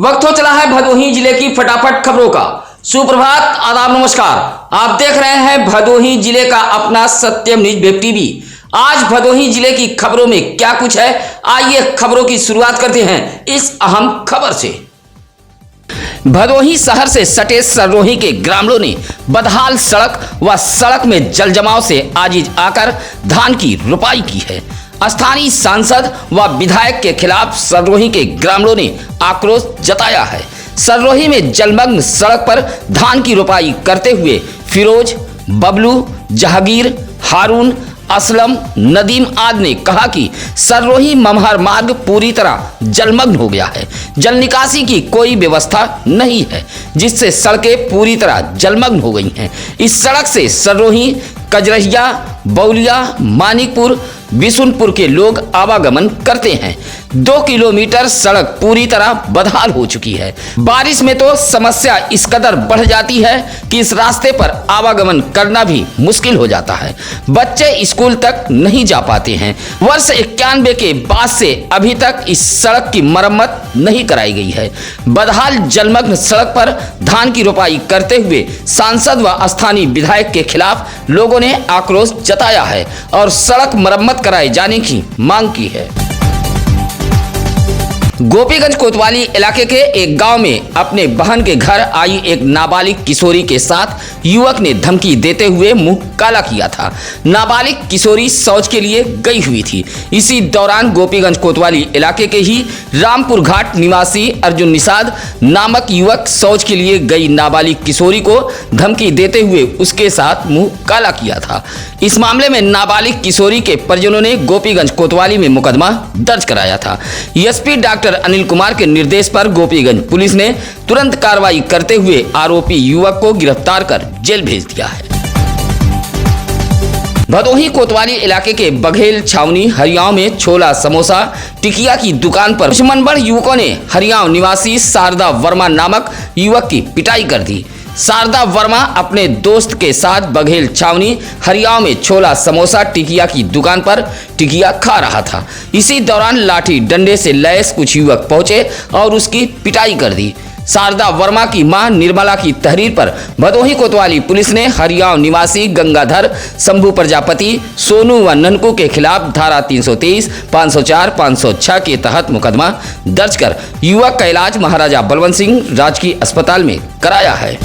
वक्त हो चला है भदोही जिले की फटाफट खबरों का। सुप्रभात, आदाब, नमस्कार। आप देख रहे हैं भदोही जिले का अपना सत्यम न्यूज वेब टीवी। आज भदोही जिले की खबरों में क्या कुछ है, आइए खबरों की शुरुआत करते हैं इस अहम खबर से। भदोही शहर से सटे सररोही के ग्रामीणों ने बदहाल सड़क व सड़क में जलजमाव से आजीज आकर धान की रुपाई की है। स्थानीय सांसद व विधायक के खिलाफ सररोही के ग्रामीणों ने आक्रोश जताया है। सररोही में जलमग्न सड़क पर धान की रुपाई करते हुए फिरोज, बबलू, जहांगीर, हारून, असलम, नदीम आदि ने कहा कि सररोही ममहर मार्ग पूरी तरह जलमग्न हो गया है। जल निकासी की कोई व्यवस्था नहीं है, जिससे सड़कें पूरी तरह जलमग्न हो गई हैं। इस सड़क से सररोही, कजरहिया, बौलिया, मानिकपुर, बिशुनपुर के लोग आवागमन करते हैं। 2 किलोमीटर सड़क पूरी तरह बदहाल हो चुकी है। बारिश में तो समस्या इस कदर बढ़ जाती है कि इस रास्ते पर आवागमन करना भी मुश्किल हो जाता है। बच्चे स्कूल तक नहीं जा पाते हैं। वर्ष 91 के बाद से अभी तक इस सड़क की मरम्मत नहीं कराई गई है। बदहाल जलमग्न सड़क पर धान की रुपाई करते हुए सांसद व स्थानीय विधायक के खिलाफ लोगों ने आक्रोश जताया है और सड़क मरम्मत कराए जाने की मांग की है। गोपीगंज कोतवाली इलाके के एक गांव में अपने बहन के घर आई एक नाबालिग किशोरी के साथ युवक ने धमकी देते हुए मुंह काला किया था। नाबालिग किशोरी शौच के लिए गई हुई थी। इसी दौरान गोपीगंज कोतवाली इलाके के ही रामपुर घाट निवासी अर्जुन निषाद नामक युवक शौच के लिए गई नाबालिग किशोरी को धमकी देते हुए उसके साथ मुंह काला किया था। इस मामले में नाबालिग किशोरी के परिजनों ने गोपीगंज कोतवाली में मुकदमा दर्ज कराया था। एसपी डॉक्टर अनिल कुमार के निर्देश पर गोपीगंज पुलिस ने तुरंत कार्रवाई करते हुए आरोपी युवक को गिरफ्तार कर जेल भेज दिया है। भदोही कोतवाली इलाके के बघेल छावनी हरियाव में छोला, समोसा, टिकिया की दुकान पर कुछ मनबड़ युवकों ने हरियाव निवासी शारदा वर्मा नामक युवक की पिटाई कर दी। शारदा वर्मा अपने दोस्त के साथ बघेल छावनी हरियाव में छोला, समोसा, टिकिया की दुकान पर टिकिया खा रहा था। इसी दौरान लाठी डंडे से लैस कुछ युवक पहुंचे और उसकी पिटाई कर दी। शारदा वर्मा की मां निर्मला की तहरीर पर भदोही कोतवाली पुलिस ने हरियाव निवासी गंगाधर, शंभू प्रजापति, सोनू व ननकू के खिलाफ धारा 323, 504, 506 के तहत मुकदमा दर्ज कर युवक का इलाज महाराजा बलवंत सिंह राजकीय अस्पताल में कराया है।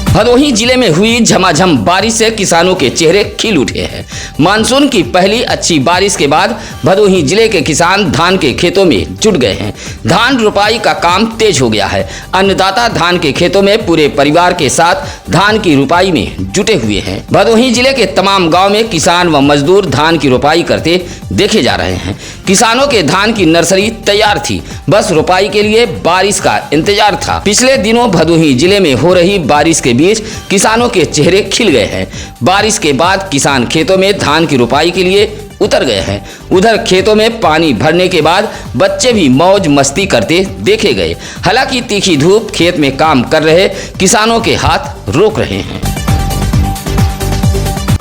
भदोही जिले में हुई झमाझम बारिश से किसानों के चेहरे खिल उठे हैं। मानसून की पहली अच्छी बारिश के बाद भदोही जिले के किसान धान के खेतों में जुट गए हैं। धान रुपाई का काम तेज हो गया है। अन्नदाता धान के खेतों में पूरे परिवार के साथ धान की रुपाई में जुटे हुए हैं। भदोही जिले के तमाम गाँव में किसान व मजदूर धान की रुपाई करते देखे जा रहे हैं। किसानों के धान की नर्सरी तैयार थी, बस रुपाई के लिए बारिश का इंतजार था। पिछले दिनों भदोही जिले में हो रही बारिश के बीच किसानों के चेहरे खिल गए हैं। बारिश के बाद किसान खेतों में धान की रुपाई के लिए उतर गए हैं। उधर खेतों में पानी भरने के बाद बच्चे भी मौज मस्ती करते देखे गए। हालांकि तीखी धूप खेत में काम कर रहे किसानों के हाथ रोक रहे हैं।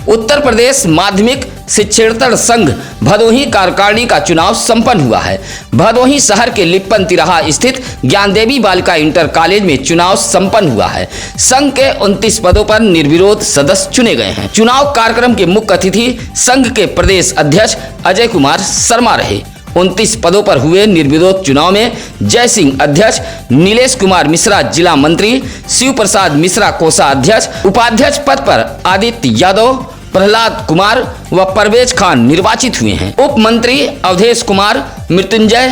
उत्तर प्रदेश माध्यमिक शिक्षेतर संघ भदोही कार्यकारिणी का चुनाव संपन्न हुआ है। भदोही शहर के लिप्पन तिराहा स्थित ज्ञानदेवी बालिका इंटर कॉलेज में चुनाव संपन्न हुआ है। संघ के 29 पदों पर निर्विरोध सदस्य चुने गए हैं। चुनाव कार्यक्रम के मुख्य अतिथि संघ के प्रदेश अध्यक्ष अजय कुमार शर्मा रहे। 29 पदों पर हुए निर्विरोध चुनाव में जय सिंह अध्यक्ष, नीलेश कुमार मिश्रा जिला मंत्री, शिव प्रसाद मिश्रा कोषाध्यक्ष, उपाध्यक्ष पद पर आदित्य यादव, प्रहलाद कुमार व परवेज खान निर्वाचित हुए हैं। उप मंत्री अवधेश कुमार, मृत्युंजय,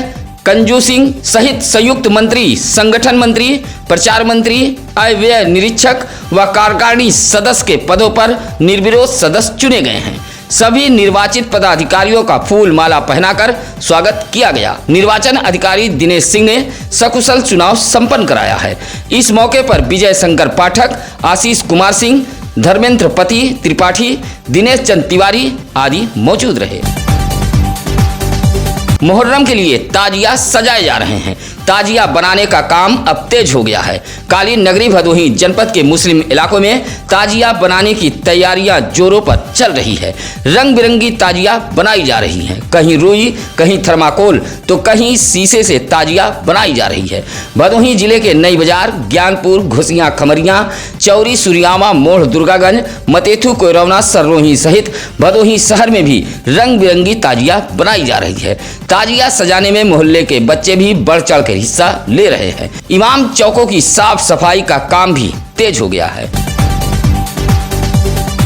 कंजू सिंह सहित संयुक्त मंत्री, संगठन मंत्री, प्रचार मंत्री, आय व्यय निरीक्षक व कार्यकारिणी सदस्य के पदों पर निर्विरोध सदस्य चुने गए हैं। सभी निर्वाचित पदाधिकारियों का फूल माला पहनाकर स्वागत किया गया। निर्वाचन अधिकारी दिनेश सिंह ने सकुशल चुनाव संपन्न कराया है। इस मौके पर विजय शंकर पाठक, आशीष कुमार सिंह, धर्मेंद्र पति त्रिपाठी, दिनेश चंद तिवारी आदि मौजूद रहे। मुहर्रम के लिए ताजिया सजाए जा रहे हैं। ताजिया बनाने का काम अब तेज हो गया है। कालीन नगरी भदोही जनपद के मुस्लिम इलाकों में ताजिया बनाने की तैयारियां जोरों पर चल रही है। रंग बिरंगी ताजिया बनाई जा रही हैं। कहीं रुई, कहीं थर्माकोल तो कहीं शीशे से ताजिया बनाई जा रही है। भदोही जिले के नई बाजार, ज्ञानपुर, घुसिया, खमरिया, चौरी, सुरियावा, मोड़, दुर्गागंज, मतेथु, कोयरौना, सररोही सहित भदोही शहर में भी रंग बिरंगी ताजिया बनाई जा रही है। ताजिया सजाने में मोहल्ले के बच्चे भी बढ़ चढ़ कर हिस्सा ले रहे हैं। इमाम चौकों की साफ सफाई का काम भी तेज हो गया है।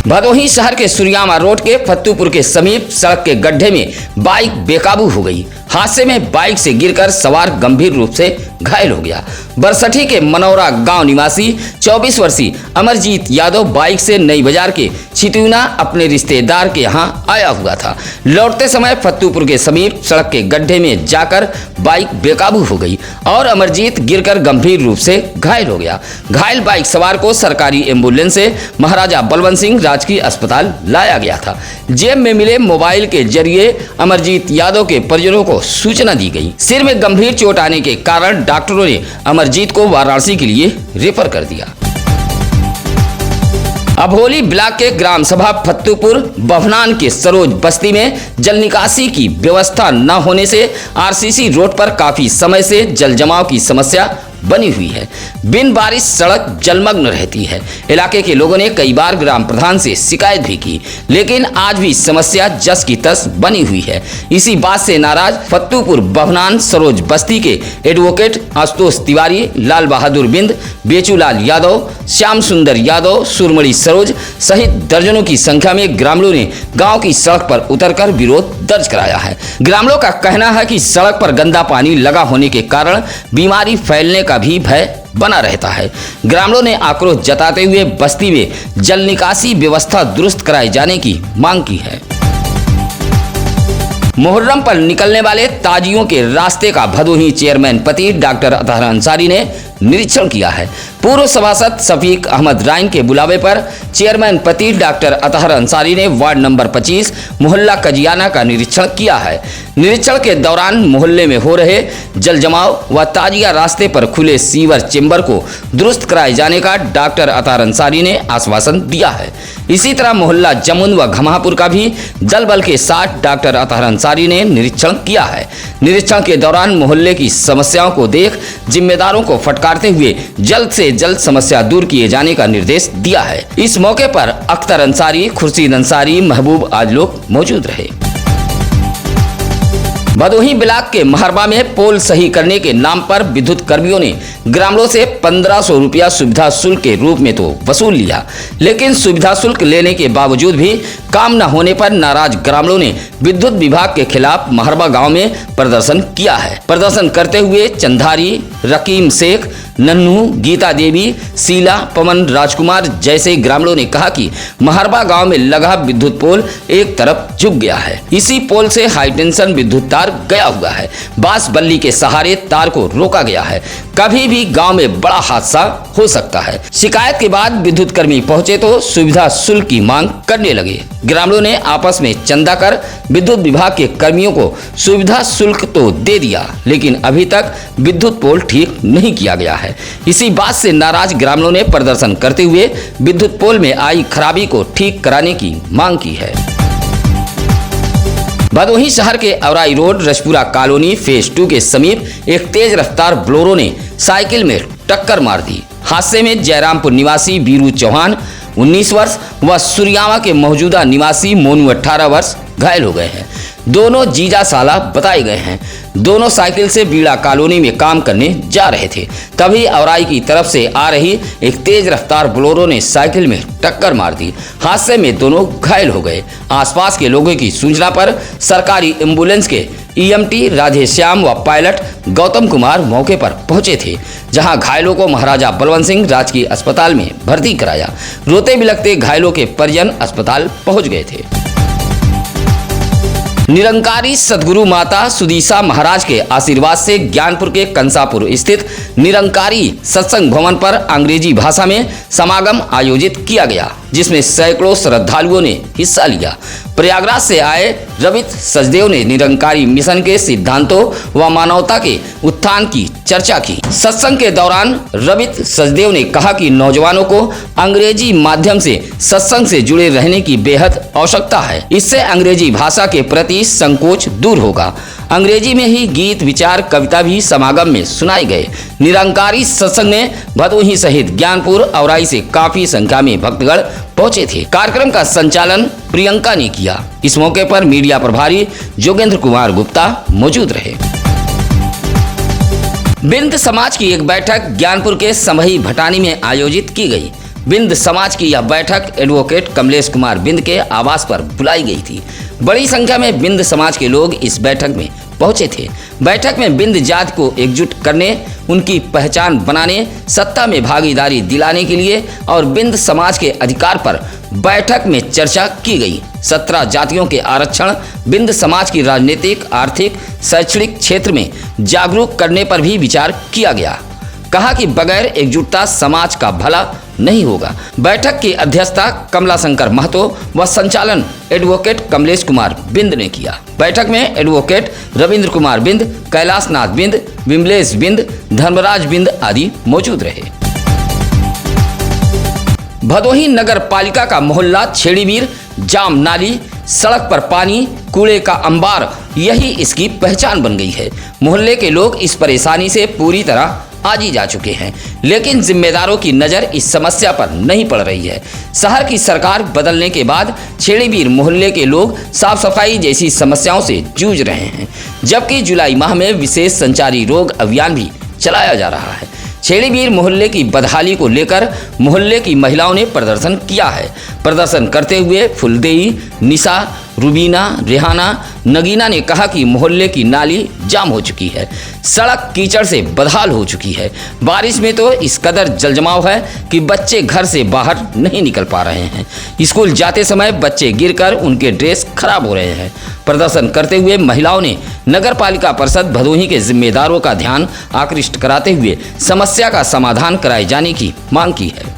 भदोही शहर के सुरियामा रोड के फत्तूपुर के समीप सड़क के गड्ढे में बाइक बेकाबू हो गई। हादसे में बाइक से गिरकर सवार गंभीर रूप से घायल हो गया। बरसठी के मनौरा गांव निवासी 24 वर्षीय अमरजीत यादव बाइक से नई बाजार के छितुना अपने रिश्तेदार के यहां आया हुआ था। लौटते समय फत्तूपुर के समीप सड़क के गड्ढे में जाकर बाइक बेकाबू हो गई और अमरजीत गिरकर गंभीर रूप से घायल हो गया। घायल बाइक सवार को सरकारी एम्बुलेंस से महाराजा बलवंत सिंह राजकीय अस्पताल लाया गया था। जेब में मिले मोबाइल के जरिए अमरजीत यादव के परिजनों को सूचना दी गई। सिर में गंभीर चोट आने के कारण डॉक्टरों ने अमरजीत को वाराणसी के लिए रेफर कर दिया। अभोली ब्लॉक के ग्राम सभा फत्तूपुर बभनान के सरोज बस्ती में जल निकासी की व्यवस्था न होने से आरसीसी रोड पर काफी समय से जल जमाव की समस्या बनी हुई है। बिन बारिश सड़क जलमग्न रहती है। इलाके के लोगों ने कई बार ग्राम प्रधान से शिकायत भी की, लेकिन आज भी समस्या जस की तस बनी हुई है। इसी बात से नाराज फत्तूपुर बभनान सरोज बस्ती के एडवोकेट आशुतोष तिवारी, लाल बहादुर बिंद, बेचूलाल यादव, श्याम सुंदर यादव, सुरमड़ी सरोज सहित दर्जनों की संख्या में ग्रामीणों ने गांव की सड़क पर उतरकर विरोध दर्ज कराया है। ग्रामीणों का कहना है कि सड़क पर गंदा पानी लगा होने के कारण बीमारी फैलने का भी भय बना रहता है। ग्रामीणों ने आक्रोश जताते हुए बस्ती में जल निकासी व्यवस्था दुरुस्त कराए जाने की मांग की है। मुहर्रम पर निकलने वाले ताजियों के रास्ते का भदोही चेयरमैन पति डॉक्टर अतहर अंसारी ने निरीक्षण किया है। पूर्व सभासद शफीक अहमद राइन के बुलावे पर चेयरमैन पति डॉक्टर अतहर अंसारी ने वार्ड नंबर 25 मोहल्ला कजियाना का निरीक्षण किया है। निरीक्षण के दौरान मोहल्ले में हो रहे जल जमाव व ताजिया रास्ते पर खुले सीवर चेंबर को दुरुस्त कराए जाने का डॉक्टर अतहर अंसारी ने आश्वासन दिया है। इसी तरह मोहल्ला जमुन व घमापुर का भी जल बल के साथ डॉक्टर अतहर अंसारी ने निरीक्षण किया है। निरीक्षण के दौरान मोहल्ले की समस्याओं को देख जिम्मेदारों को फटकारते हुए जल्द से जल्द समस्या दूर किए जाने का निर्देश दिया है। इस मौके पर अख्तर अंसारी, खुर्शीद अंसारी, महबूब आज लोग मौजूद रहे। भदोही ब्लॉक के महरबा में पोल सही करने के नाम पर विद्युत कर्मियों ने ग्रामीणों से 1500 रुपया सुविधा शुल्क के रूप में तो वसूल लिया, लेकिन सुविधा शुल्क लेने के बावजूद भी काम न होने पर नाराज ग्रामीणों ने विद्युत विभाग के खिलाफ महरबा गांव में प्रदर्शन किया है। प्रदर्शन करते हुए चंधारी, रकीम शेख, नन्नू, गीता देवी, शीला, पवन, राजकुमार जैसे ग्रामीणों ने कहा कि महरबा गांव में लगा विद्युत पोल एक तरफ झुक गया है। इसी पोल से हाई टेंशन विद्युत तार गया हुआ है। बांस बल्ली के सहारे तार को रोका गया है। कभी भी गांव में बड़ा हादसा हो सकता है। शिकायत के बाद विद्युत कर्मी पहुंचे तो सुविधा शुल्क की मांग करने लगे। ग्रामीणों ने आपस में चंदा कर विद्युत विभाग के कर्मियों को सुविधा शुल्क तो दे दिया, लेकिन अभी तक विद्युत पोल ठीक नहीं किया गया है। इसी बात से नाराज ग्रामीणों ने प्रदर्शन करते हुए विद्युत पोल में आई खराबी को ठीक कराने की मांग की है। भदोही शहर के Aurai road Rajpura colony phase 2 के समीप एक तेज रफ्तार बोलेरो ने साइकिल में टक्कर मार दी। हादसे में जयरामपुर निवासी बीरू चौहान 19 वर्ष व सुरियावा के मौजूदा निवासी मोनू 18 वर्ष घायल हो गए हैं। दोनों जीजा साला बताए गए हैं। दोनों साइकिल से बीड़ा कॉलोनी में काम करने जा रहे थे। तभी औराई की तरफ से आ रही एक तेज रफ्तार बोलेरो ने साइकिल में टक्कर मार दी। हादसे में दोनों घायल हो गए। आसपास के लोगों की सूचना पर सरकारी एम्बुलेंस के ईएमटी राधेश्याम व पायलट गौतम कुमार मौके पर पहुंचे थे, जहां घायलों को महाराजा बलवंत सिंह राजकीय अस्पताल में भर्ती कराया। रोते बिलखते घायलों के परिजन अस्पताल पहुंच गए थे। निरंकारी सदगुरु माता सुदीसा महाराज के आशीर्वाद से ज्ञानपुर के कंसापुर स्थित निरंकारी सत्संग भवन पर अंग्रेजी भाषा में समागम आयोजित किया गया, जिसमें सैकड़ों श्रद्धालुओं ने हिस्सा लिया। प्रयागराज से आए रवित सचदेव ने निरंकारी मिशन के सिद्धांतों व मानवता के उत्थान की चर्चा की। सत्संग के दौरान रवित सचदेव ने कहा कि नौजवानों को अंग्रेजी माध्यम से सत्संग से जुड़े रहने की बेहद आवश्यकता है। इससे अंग्रेजी भाषा के प्रति संकोच दूर होगा। अंग्रेजी में ही गीत, विचार, कविता भी समागम में सुनाए गए। निरंकारी सत्संग में भदोही सहित ज्ञानपुर, औराई से काफी संख्या में भक्तगण पहुंचे थे। कार्यक्रम का संचालन प्रियंका ने किया। इस मौके पर मीडिया प्रभारी जोगेंद्र कुमार गुप्ता मौजूद रहे। बिंद समाज की एक बैठक ज्ञानपुर के समही भटानी में आयोजित की गई। बिंद समाज की यह बैठक एडवोकेट कमलेश कुमार बिंद के आवास पर बुलाई गई थी। बड़ी संख्या में बिंद समाज के लोग इस बैठक में पहुंचे थे। बैठक में बिंद जाति को एकजुट करने, उनकी पहचान बनाने, सत्ता में भागीदारी दिलाने के लिए और बिंद समाज के अधिकार पर बैठक में चर्चा की गई। 17 जातियों के आरक्षण, बिंद समाज की राजनीतिक, आर्थिक, शैक्षणिक क्षेत्र में जागरूक करने पर भी विचार किया गया। कहा कि बगैर एकजुटता समाज का भला नहीं होगा। बैठक की अध्यक्षता कमला शंकर महतो व संचालन एडवोकेट कमलेश कुमार बिंद ने किया। बैठक में एडवोकेट रविंद्र कुमार बिंद, कैलाश नाथ बिंद, विमलेश बिंद, धर्मराज बिंद आदि मौजूद रहे। भदोही नगर पालिका का मोहल्ला छेड़ीवीर, जाम नाली, सड़क पर पानी, कूड़े का अंबार, यही इसकी पहचान बन गई है। मोहल्ले के लोग इस परेशानी से पूरी तरह आजी जा चुके हैं, लेकिन जिम्मेदारों की नज़र इस समस्या पर नहीं पड़ रही है। शहर की सरकार बदलने के बाद छेड़ीवीर मोहल्ले के लोग साफ सफाई जैसी समस्याओं से जूझ रहे हैं, जबकि जुलाई माह में विशेष संचारी रोग अभियान भी चलाया जा रहा है। छेड़ीवीर मोहल्ले की बदहाली को लेकर मोहल्ले की महिलाओं ने प्रदर्शन किया है। प्रदर्शन करते हुए फुलदेई, निशा, रुबीना, रेहाना, नगीना ने कहा कि मोहल्ले की नाली जाम हो चुकी है, सड़क कीचड़ से बदहाल हो चुकी है। बारिश में तो इस कदर जलजमाव है कि बच्चे घर से बाहर नहीं निकल पा रहे हैं। स्कूल जाते समय बच्चे गिरकर उनके ड्रेस खराब हो रहे हैं। प्रदर्शन करते हुए महिलाओं ने नगर पालिका परिषद भदोही के जिम्मेदारों का ध्यान आकृष्ट कराते हुए समस्या का समाधान कराए जाने की मांग की है।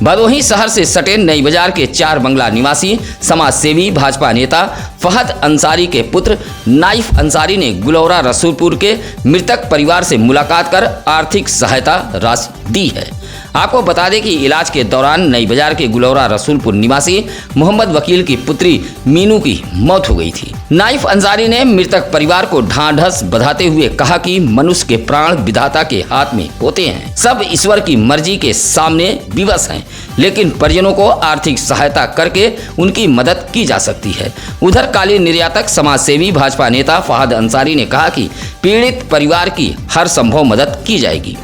भदोही शहर से सटे नई बाजार के 4 बंगला निवासी समाज सेवी भाजपा नेता फहद अंसारी के पुत्र नाइफ अंसारी ने गुलौरा रसूलपुर के मृतक परिवार से मुलाकात कर आर्थिक सहायता राशि दी है। आपको बता दें कि इलाज के दौरान नई बाजार के गुलौरा रसूलपुर निवासी मोहम्मद वकील की पुत्री मीनू की मौत हो गई थी। नाइफ अंसारी ने मृतक परिवार को ढांढस बंधाते हुए कहा कि मनुष्य के प्राण विधाता के हाथ में होते हैं, सब ईश्वर की मर्जी के सामने विवश हैं, लेकिन परिजनों को आर्थिक सहायता करके उनकी मदद की जा सकती है। उधर कालीन निर्यातक समाज सेवी भाजपा नेता फहद अंसारी ने कहा कि पीड़ित परिवार की हर संभव मदद की जाएगी।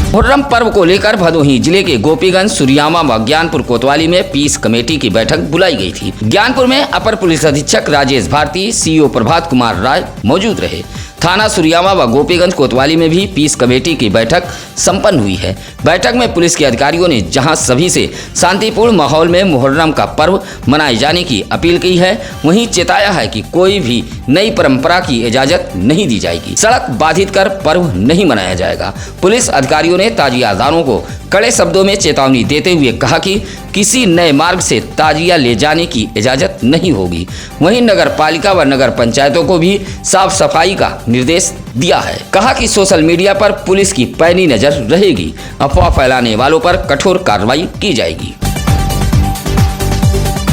मुहर्रम पर्व को लेकर भदोही जिले के गोपीगंज, सुरियामा व ज्ञानपुर कोतवाली में पीस कमेटी की बैठक बुलाई गई थी। ज्ञानपुर में अपर पुलिस अधीक्षक राजेश भारती, सीओ प्रभात कुमार राय मौजूद रहे। थाना सुरियामा व गोपीगंज कोतवाली में भी पीस कमेटी की बैठक संपन्न हुई है। बैठक में पुलिस के अधिकारियों ने जहां सभी से शांतिपूर्ण माहौल में मुहर्रम का पर्व मनाए जाने की अपील की है, वहीं चेताया है कि कोई भी नई परंपरा की इजाजत नहीं दी जाएगी। सड़क बाधित कर पर्व नहीं मनाया जाएगा। पुलिस अधिकारियों ने ताजियादारों को कड़े शब्दों में चेतावनी देते हुए कहा कि किसी नए मार्ग से ताजिया ले जाने की इजाजत नहीं होगी। वहीं नगर पालिका व नगर पंचायतों को भी साफ सफाई का निर्देश दिया है। कहा कि सोशल मीडिया पर पुलिस की पैनी नजर रहेगी, अफवाह फैलाने वालों पर कठोर कार्रवाई की जाएगी।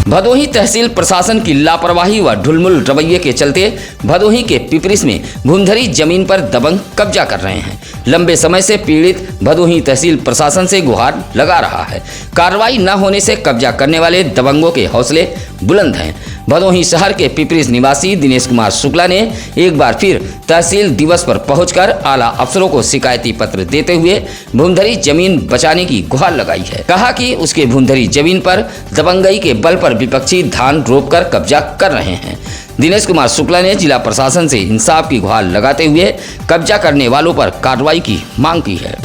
भदोही तहसील प्रशासन की लापरवाही व ढुलमुल रवैये के चलते भदोही के पिपरिस में भूमधरी जमीन पर दबंग कब्जा कर रहे हैं। लंबे समय से पीड़ित भदोही तहसील प्रशासन से गुहार लगा रहा है। कार्रवाई न होने से कब्जा करने वाले दबंगों के हौसले बुलंद हैं। भदोही शहर के पिपरिस निवासी दिनेश कुमार शुक्ला ने एक बार फिर तहसील दिवस पर पहुंचकर आला अफसरों को शिकायती पत्र देते हुए भूमधरी जमीन बचाने की गुहार लगाई है। कहा कि उसके भूमधरी जमीन पर दबंगई के बल पर विपक्षी धान रोपकर कब्जा कर रहे हैं। दिनेश कुमार शुक्ला ने जिला प्रशासन से इंसाफ की गुहार लगाते हुए कब्जा करने वालों पर कार्रवाई की मांग की है।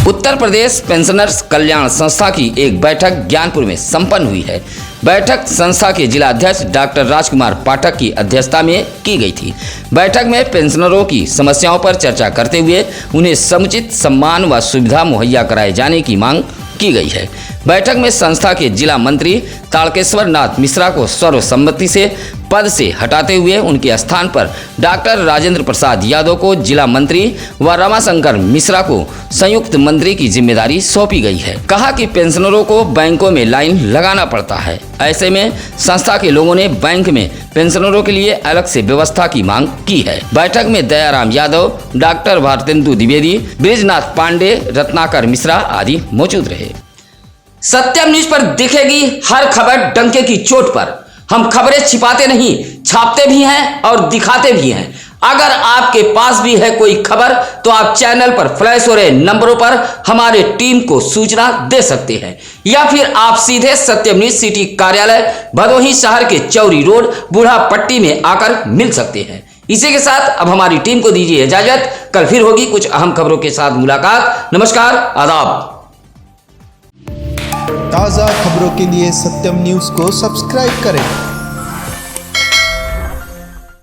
उत्तर प्रदेश पेंशनर्स कल्याण संस्था की एक बैठक ज्ञानपुर में संपन्न हुई है। बैठक संस्था के जिला अध्यक्ष डॉक्टर राजकुमार पाठक की अध्यक्षता में की गई थी। बैठक में पेंशनरों की समस्याओं पर चर्चा करते हुए उन्हें समुचित सम्मान व सुविधा मुहैया कराए जाने की मांग की गई है। बैठक में संस्था के जिला मंत्री तारकेश्वर नाथ मिश्रा को सर्वसम्मति से पद से हटाते हुए उनके स्थान पर डॉक्टर राजेंद्र प्रसाद यादव को जिला मंत्री व रमाशंकर मिश्रा को संयुक्त मंत्री की जिम्मेदारी सौंपी गई है। कहा कि पेंशनरों को बैंकों में लाइन लगाना पड़ता है, ऐसे में संस्था के लोगों ने बैंक में पेंशनरों के लिए अलग से व्यवस्था की मांग की है। बैठक में दयाराम यादव, डॉक्टर भारतेंदु द्विवेदी, बृजनाथ पांडे, रत्नाकर मिश्रा आदि मौजूद रहे। सत्यम न्यूज पर दिखेगी हर खबर डंके की चोट पर। हम खबरें छिपाते नहीं, छापते भी हैं और दिखाते भी हैं। अगर आपके पास भी है कोई खबर तो आप चैनल पर फ्लैश हो रहे नंबरों पर हमारे टीम को सूचना दे सकते हैं, या फिर आप सीधे सत्यम न्यूज सिटी कार्यालय भदोही शहर के चौरी रोड बूढ़ा पट्टी में आकर मिल सकते हैं। इसी के साथ अब हमारी टीम को दीजिए इजाजत। कल फिर होगी कुछ अहम खबरों के साथ मुलाकात। नमस्कार, आदाब। ताज़ा खबरों के लिए सत्यम न्यूज़ को सब्सक्राइब करें